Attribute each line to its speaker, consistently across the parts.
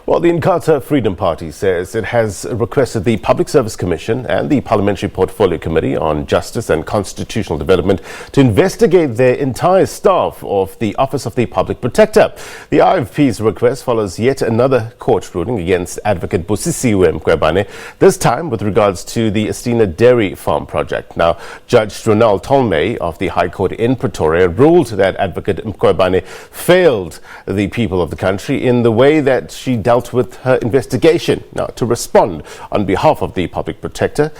Speaker 1: Well, the Inkatha Freedom Party says it has requested the Public Service Commission and the Parliamentary Portfolio Committee on Justice and Constitutional Development to investigate their entire staff of the Office of the Public Protector. The IFP's request follows yet another court ruling against Advocate Busisiwe Mkhwebane, this time with regards to the Estina Dairy Farm project. Now, Judge Ronel Tolmay of the High Court in Pretoria ruled that Advocate Mkhwebane failed the people of the country in the way that she dealt with her investigation. Now, to respond on behalf of the Public Protector's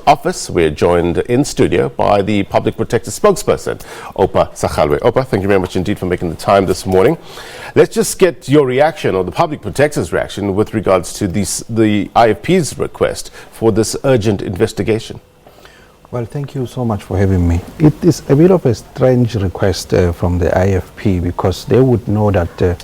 Speaker 1: office, we're joined in studio by the Public Protector's spokesperson, Oupa Segalwe. Oupa, thank you very much indeed for making the time this morning. Let's just get your reaction, or the Public Protector's reaction, with regards to the IFP's request for this urgent investigation.
Speaker 2: Well, thank you so much for having me. It is a bit of a strange request from the IFP, because they would know that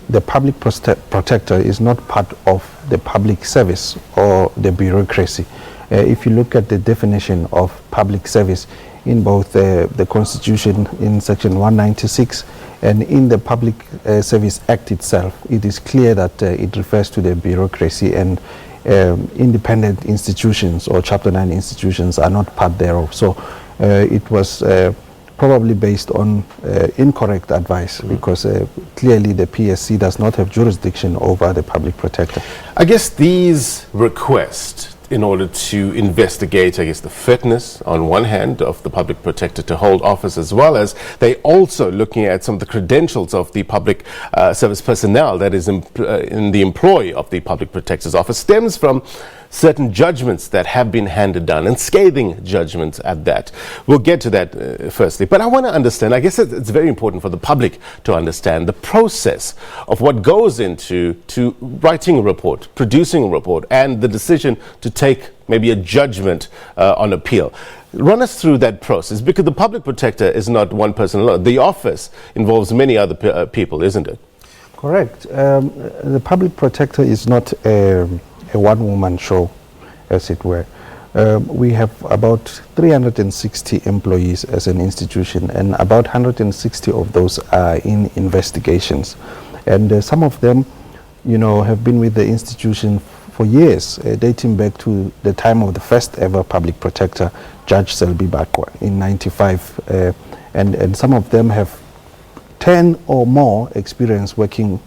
Speaker 2: the public protector is not part of the public service or the bureaucracy. If you look at the definition of public service in both the Constitution in Section 196 and in the Public Service Act itself, it is clear that it refers to the bureaucracy, and independent institutions or Chapter 9 institutions are not part thereof. So it was probably based on incorrect advice, because clearly the PSC does not have jurisdiction over the public protector.
Speaker 1: I guess these requests, in order to investigate, I guess, the fitness on one hand of the public protector to hold office, as well as they also looking at some of the credentials of the public service personnel that is in the employ of the public protector's office, stems from certain judgments that have been handed down, and scathing judgments at that. We'll get to that firstly, but I want to understand, I guess it's very important for the public to understand the process of what goes into writing a report, producing a report, and the decision to take maybe a judgment on appeal. Run us through that process, because the public protector is not one person alone. The office involves many other people, isn't it?
Speaker 2: Correct. The public protector is not a one-woman show, as it were. We have about 360 employees as an institution, and about 160 of those are in investigations. And some of them, have been with the institution for years, dating back to the time of the first ever public protector, Judge Selby Bakwa, in 95. And some of them have 10 or more experience working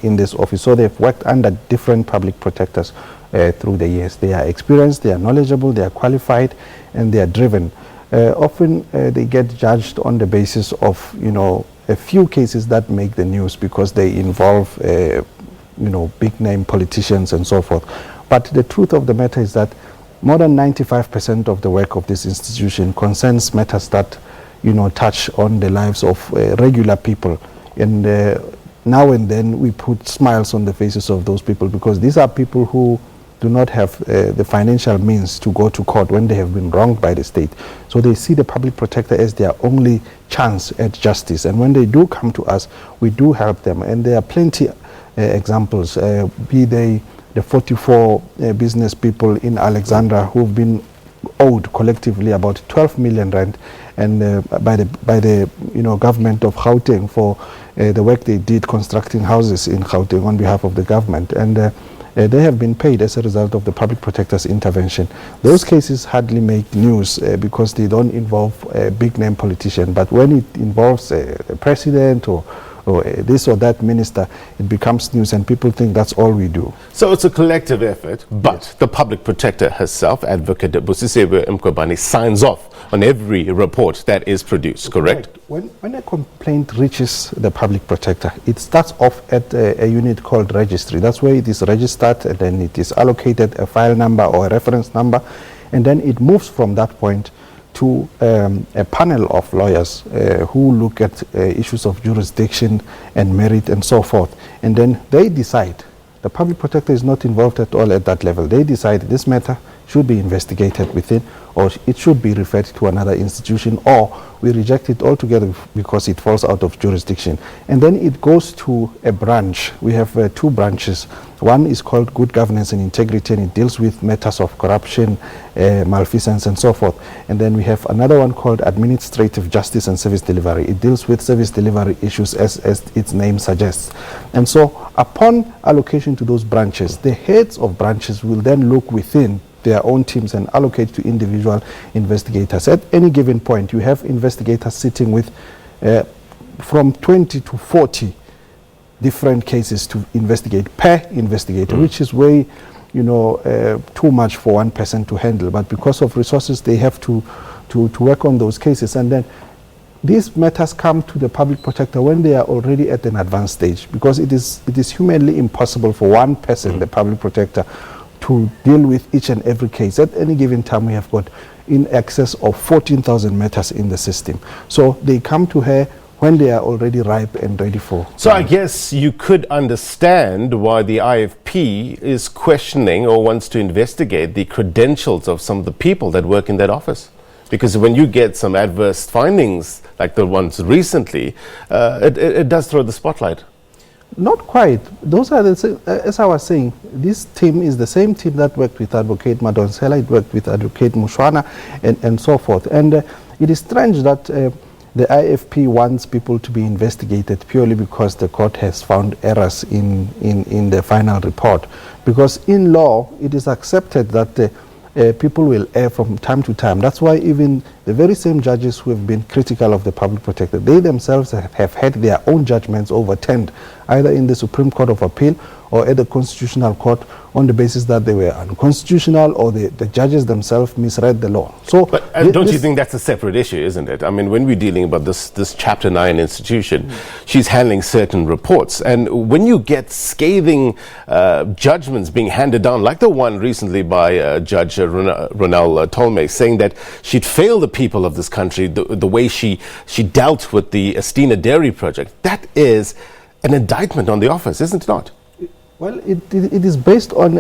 Speaker 2: in this office. So they've worked under different public protectors through the years. They are experienced, they are knowledgeable, they are qualified, and they are driven. Often they get judged on the basis of, a few cases that make the news because they involve, big name politicians and so forth. But the truth of the matter is that more than 95% of the work of this institution concerns matters that touch on the lives of regular people, and now and then we put smiles on the faces of those people, because these are people who do not have the financial means to go to court when they have been wronged by the state. So they see the public protector as their only chance at justice, and when they do come to us, we do help them. And there are plenty examples, be they the 44 business people in Alexandra who've been owed collectively about 12 million rand, and by the government of Gauteng for the work they did constructing houses in Gauteng on behalf of the government, and they have been paid as a result of the public protector's intervention. Those cases hardly make news because they don't involve a big name politician, but when it involves a president or this or that minister, it becomes news, and people think that's all we do.
Speaker 1: So it's a collective effort, but yes, the public protector herself, Advocate Busisiwe Mkhwebane, signs off on every report that is produced, correct?
Speaker 2: When a complaint reaches the public protector, it starts off at a unit called registry. That's where it is registered, and then it is allocated a file number or a reference number, and then it moves from that point to a panel of lawyers who look at issues of jurisdiction and merit and so forth. And then they decide. The public protector is not involved at all at that level. They decide this matter should be investigated within, or it should be referred to another institution, or we reject it altogether because it falls out of jurisdiction. And then it goes to a branch. We have 2 branches. One is called Good Governance and Integrity, and it deals with matters of corruption, malfeasance, and so forth. And then we have another one called Administrative Justice and Service Delivery. It deals with service delivery issues as its name suggests. And so upon allocation to those branches, the heads of branches will then look within their own teams and allocate to individual investigators. At any given point, you have investigators sitting with from 20 to 40 different cases to investigate per investigator, which is way, too much for one person to handle. But because of resources, they have to work on those cases. And then these matters come to the public protector when they are already at an advanced stage, because it is humanly impossible for one person, the public protector, to deal with each and every case. At any given time, we have got in excess of 14,000 matters in the system. So they come to her when they are already ripe and ready for.
Speaker 1: So I guess you could understand why the IFP is questioning or wants to investigate the credentials of some of the people that work in that office. Because when you get some adverse findings, like the ones recently, it does throw the spotlight.
Speaker 2: Not quite. Those are as I was saying, this team is the same team that worked with Advocate Madonsela, it worked with Advocate Mushwana, and so forth. And it is strange that the IFP wants people to be investigated purely because the court has found errors in the final report. Because in law, it is accepted that people will err from time to time. That's why even the very same judges who have been critical of the public protector, they themselves have had their own judgments overturned, either in the Supreme Court of Appeal or at the Constitutional Court, on the basis that they were unconstitutional or the judges themselves misread the law. So,
Speaker 1: but don't you think that's a separate issue, isn't it? I mean, when we're dealing about this Chapter 9 institution, she's handling certain reports. And when you get scathing judgments being handed down, like the one recently by Judge Ronel Tolmay, saying that she'd failed the people of this country, the way she dealt with the Estina Dairy project, that is an indictment on the office, isn't it not?
Speaker 2: Well, it is based on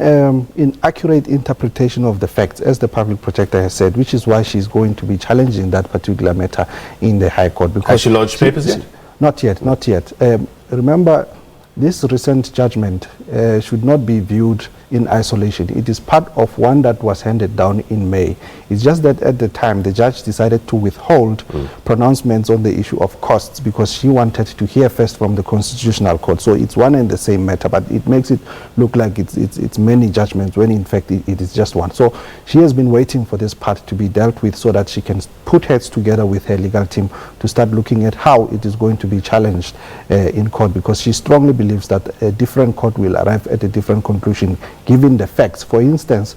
Speaker 2: inaccurate interpretation of the facts, as the public protector has said, which is why she's going to be challenging that particular matter in the High Court. Because
Speaker 1: has she lodged papers yet?
Speaker 2: Not yet. Remember, this recent judgment should not be viewed in isolation. It is part of one that was handed down in May. It's just that at the time, the judge decided to withhold pronouncements on the issue of costs because she wanted to hear first from the Constitutional Court. So it's one and the same matter, but it makes it look like it's many judgments when in fact it is just one. So she has been waiting for this part to be dealt with so that she can put heads together with her legal team to start looking at how it is going to be challenged in court, because she strongly believes that a different court will arrive at a different conclusion given the facts. For instance,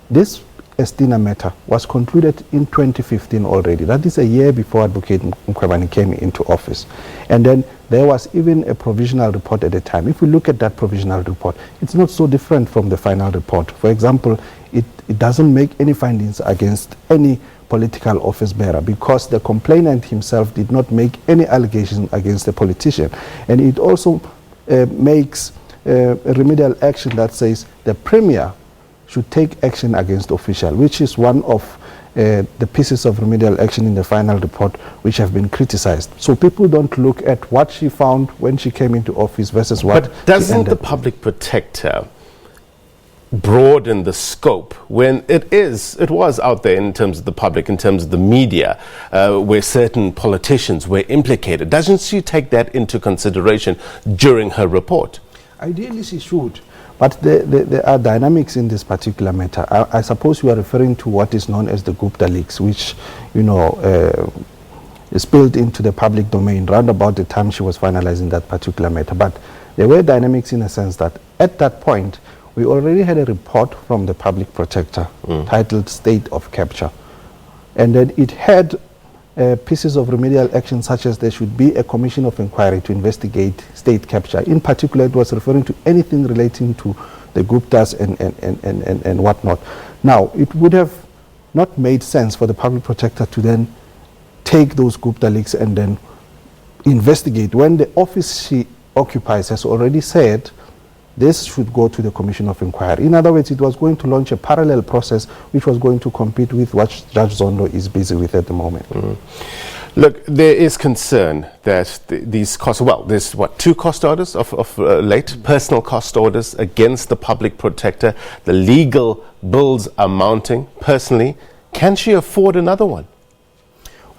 Speaker 2: this Estina matter was concluded in 2015 already. That is a year before Advocate Mkhwebane came into office. And then there was even a provisional report at the time. If we look at that provisional report, it's not so different from the final report. For example, it doesn't make any findings against any political office bearer because the complainant himself did not make any allegations against the politician. And it also makes a remedial action that says the Premier should take action against official, which is one of the pieces of remedial action in the final report which have been criticized. So people don't look at what she found when she came into office versus what.
Speaker 1: But doesn't the public protector broaden the scope when it was out there in terms of the public, in terms of the media, where certain politicians were implicated? Doesn't she take that into consideration during her report?
Speaker 2: Ideally, she should. But there are dynamics in this particular matter. I suppose you are referring to what is known as the Gupta leaks, which, spilled into the public domain round about the time she was finalizing that particular matter. But there were dynamics in a sense that at that point, we already had a report from the public protector titled State of Capture. And then it had pieces of remedial action such as there should be a commission of inquiry to investigate state capture. In particular, it was referring to anything relating to the Guptas and whatnot. Now, it would have not made sense for the public protector to then take those Gupta leaks and then investigate when the office she occupies has already said this should go to the Commission of Inquiry. In other words, it was going to launch a parallel process which was going to compete with what Judge Zondo is busy with at the moment.
Speaker 1: Look, there is concern that these costs, well, there's what, 2 cost orders of late, personal cost orders against the public protector. The legal bills are mounting. Personally, can she afford another one?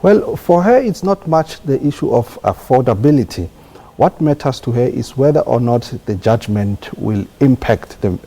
Speaker 2: Well, for her, it's not much the issue of affordability. What matters to her is whether or not the judgment will impact the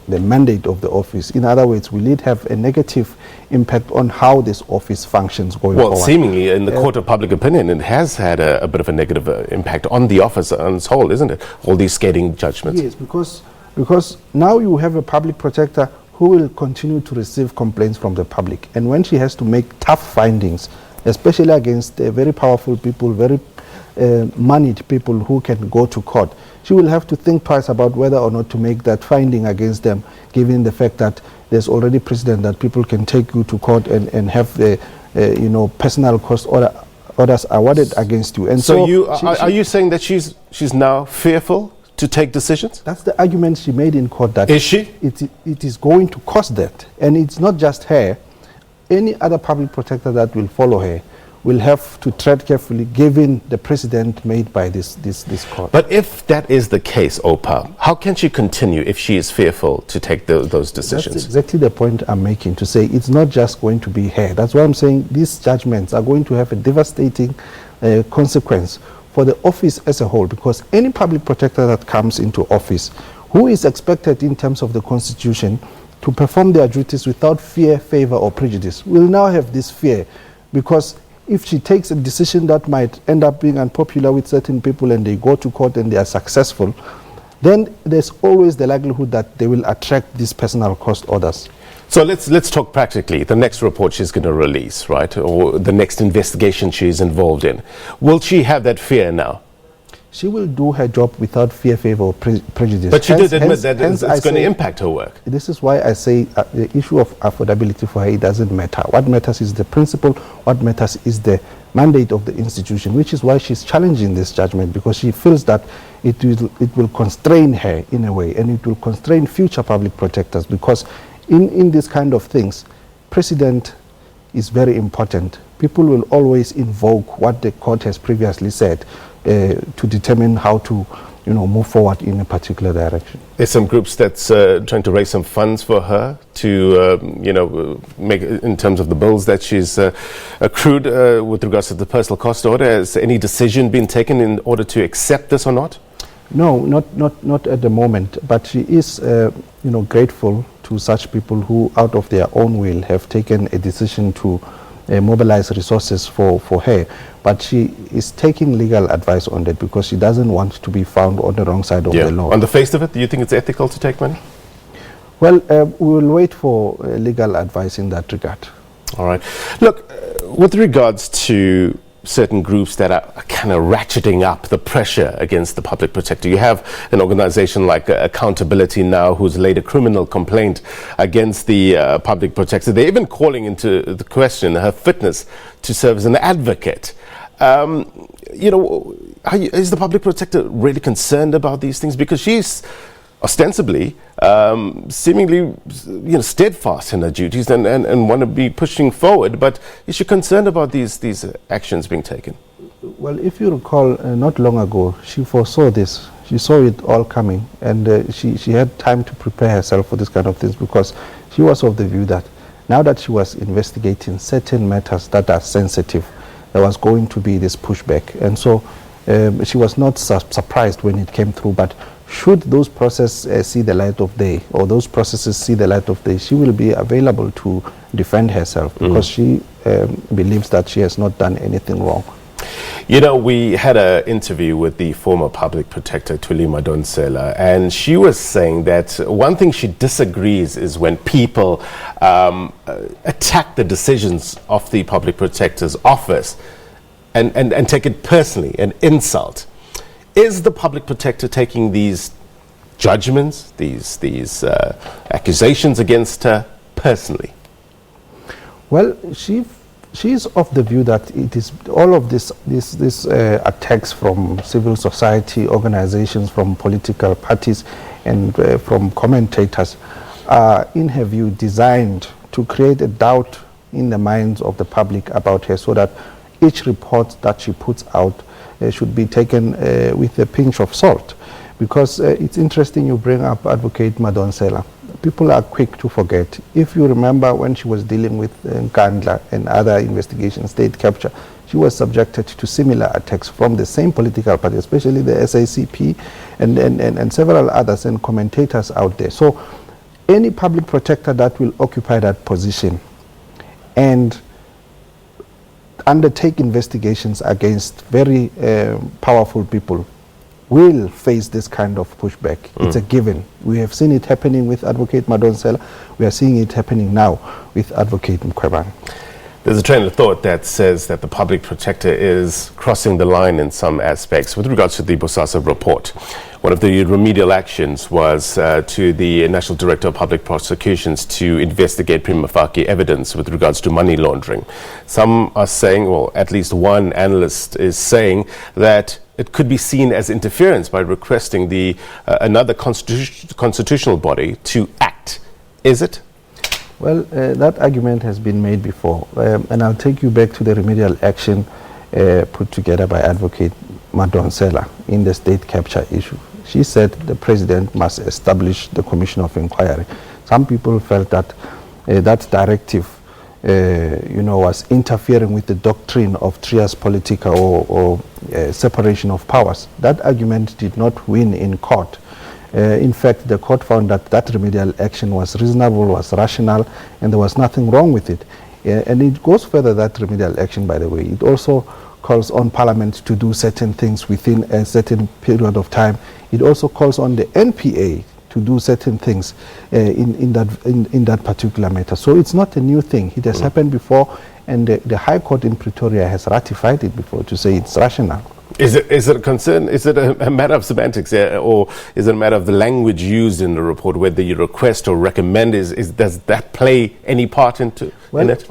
Speaker 2: mandate of the office. In other words, will it have a negative impact on how this office functions going forward?
Speaker 1: Well, seemingly in the court of public opinion, it has had a bit of a negative impact on the office on its whole, isn't it? All these scathing judgments.
Speaker 2: Yes, because now you have a public protector who will continue to receive complaints from the public. And when she has to make tough findings, especially against very powerful people, very moneyed people who can go to court, she will have to think twice about whether or not to make that finding against them, given the fact that there's already precedent that people can take you to court and have the personal cost orders awarded against you. And
Speaker 1: so are you saying that she's now fearful to take decisions?
Speaker 2: That's the argument she made in court. That
Speaker 1: is she?
Speaker 2: It is going to cost that, and it's not just her. Any other public protector that will follow her will have to tread carefully, given the precedent made by this court.
Speaker 1: But if that is the case, Oupa, how can she continue if she is fearful to take those decisions?
Speaker 2: That's exactly the point I'm making, to say it's not just going to be her. That's why I'm saying these judgments are going to have a devastating consequence for the office as a whole, because any public protector that comes into office, who is expected in terms of the Constitution to perform their duties without fear, favor, or prejudice, will now have this fear, because if she takes a decision that might end up being unpopular with certain people and they go to court and they are successful, then there's always the likelihood that they will attract these personal cost orders.
Speaker 1: So let's talk practically. The next report she's going to release, right, or the next investigation she's involved in, will she have that fear now?
Speaker 2: She will do her job without fear, favor, or prejudice.
Speaker 1: But she did admit that it's going to impact her work.
Speaker 2: This is why I say the issue of affordability for her, it doesn't matter. What matters is the principle. What matters is the mandate of the institution, which is why she's challenging this judgment, because she feels that it will constrain her in a way, and it will constrain future public protectors, because in this kind of things, precedent is very important. People will always invoke what the court has previously said to determine how to move forward in a particular direction.
Speaker 1: There's some groups that's trying to raise some funds for her to make in terms of the bills that she's accrued with regards to the personal cost order. Has any decision been taken in order to accept this or not?
Speaker 2: No, not at the moment, but she is grateful to such people who out of their own will have taken a decision to mobilize resources for her. But she is taking legal advice on that, because she doesn't want to be found on the wrong side of the law.
Speaker 1: On the face of it, do you think it's ethical to take money?
Speaker 2: Well, we will wait for legal advice in that regard.
Speaker 1: All right. Look, with regards to certain groups that are kind of ratcheting up the pressure against the public protector. You have an organization like Accountability Now, who's laid a criminal complaint against the public protector. They're even calling into the question her fitness to serve as an advocate. Is the public protector really concerned about these things? Because she's ostensibly, seemingly, steadfast in her duties and want to be pushing forward. But is she concerned about these actions being taken?
Speaker 2: Well, if you recall, not long ago, she foresaw this. She saw it all coming, and she had time to prepare herself for this kind of things, because she was of the view that now that she was investigating certain matters that are sensitive, there was going to be this pushback. And so she was not surprised when it came through, but should those processes see the light of day, or those processes see the light of day, she will be available to defend herself, because she believes that she has not done anything wrong.
Speaker 1: We had an interview with the former public protector, Thuli Madonsela, and she was saying that one thing she disagrees is when people attack the decisions of the public protector's office and take it personally, an insult. Is the public protector taking these judgments, these accusations against her personally?
Speaker 2: Well, she's of the view that it is all of these attacks from civil society organizations, from political parties. and from commentators are, in her view, designed to create a doubt in the minds of the public about her, so that each report that she puts out should be taken with a pinch of salt. Because it's interesting you bring up Advocate Madonsela. People are quick to forget. If you remember when she was dealing with Nkandla and other investigations, state capture, she was subjected to similar attacks from the same political party, especially the SACP and several others and commentators out there. So any public protector that will occupy that position and undertake investigations against very powerful people will face this kind of pushback. It's a given. We have seen it happening with Advocate Madonsela. We are seeing it happening now with Advocate Mkhwebane.
Speaker 1: There's a train of thought that says that the public protector is crossing the line in some aspects with regards to the Bosasa report. One of the remedial actions was to the National Director of Public Prosecutions to investigate prima facie evidence with regards to money laundering. Some are saying, well, at least one analyst is saying that it could be seen as interference by requesting the another constitutional body to act. Is it?
Speaker 2: Well, that argument has been made before, and I'll take you back to the remedial action put together by Advocate Madonsela in the state capture issue. She said the president must establish the commission of inquiry. Some people felt that that directive was interfering with the doctrine of trias politica or separation of powers. That argument did not win in court. In fact, the court found that that remedial action was reasonable, was rational, and there was nothing wrong with it. And it goes further, that remedial action, by the way. It also calls on Parliament to do certain things within a certain period of time. It also calls on the NPA to do certain things in that particular matter. So it's not a new thing. It has happened before, and the High Court in Pretoria has ratified it before to say it's rational.
Speaker 1: Is it a concern? Is it a matter of semantics, or is it a matter of the language used in the report, whether you request or recommend? Does that play any part in it?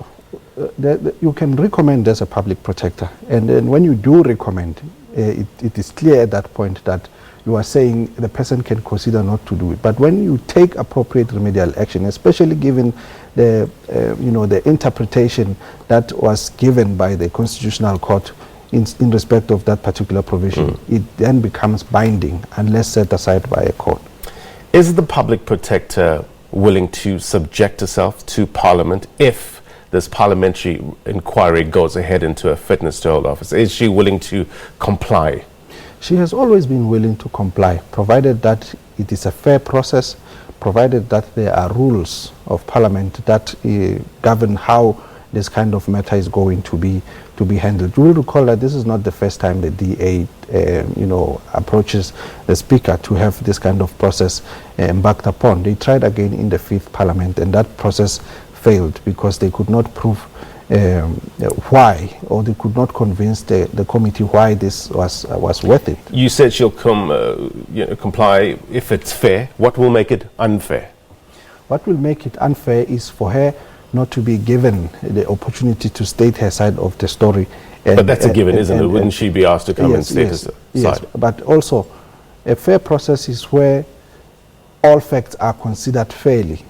Speaker 2: You can recommend as a public protector, and then when you do recommend, it is clear at that point that you are saying the person can consider not to do it. But when you take appropriate remedial action, especially given the the interpretation that was given by the Constitutional Court in respect of that particular provision, it then becomes binding unless set aside by a court.
Speaker 1: Is the public protector willing to subject herself to Parliament if this parliamentary inquiry goes ahead into a fitness to hold office? Is she willing to comply?
Speaker 2: She has always been willing to comply, provided that it is a fair process, provided that there are rules of Parliament that govern how this kind of matter is going to be handled. You will recall that this is not the first time the DA approaches the Speaker to have this kind of process embarked upon. They tried again in the 5th Parliament, and that process failed because they could not prove why, or they could not convince the committee why this was worth it. You
Speaker 1: said she'll comply if it's fair. What will make it unfair?
Speaker 2: What will make it unfair is for her not to be given the opportunity to state her side of the story.
Speaker 1: But that's a given, isn't it? Wouldn't she be asked to come and state her side?
Speaker 2: Yes, but also a fair process is where all facts are considered fairly.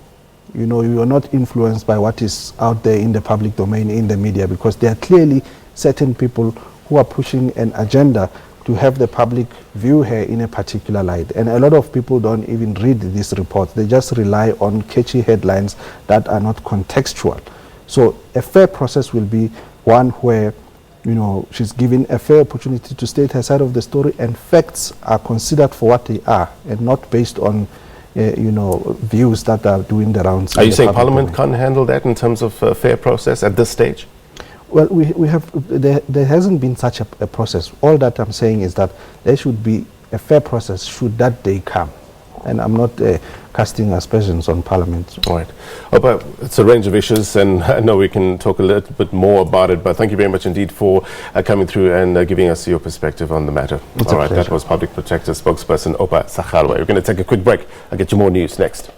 Speaker 2: You are not influenced by what is out there in the public domain, in the media, because there are clearly certain people who are pushing an agenda to have the public view her in a particular light. And a lot of people don't even read this report. They just rely on catchy headlines that are not contextual. So a fair process will be one where, she's given a fair opportunity to state her side of the story, and facts are considered for what they are and not based on views that are doing the rounds.
Speaker 1: Are you saying Parliament can't handle that in terms of a fair process at this stage?
Speaker 2: Well, there hasn't been such a process. All that I'm saying is that there should be a fair process should that day come. And I'm not casting aspersions on Parliament.
Speaker 1: All right. Oupa, it's a range of issues, and I know we can talk a little bit more about it, but thank you very much indeed for coming through and giving us your perspective on the matter.
Speaker 2: All right,
Speaker 1: that was Public Protector spokesperson Oupa Segalwe. We're going to take a quick break. I'll get you more news next.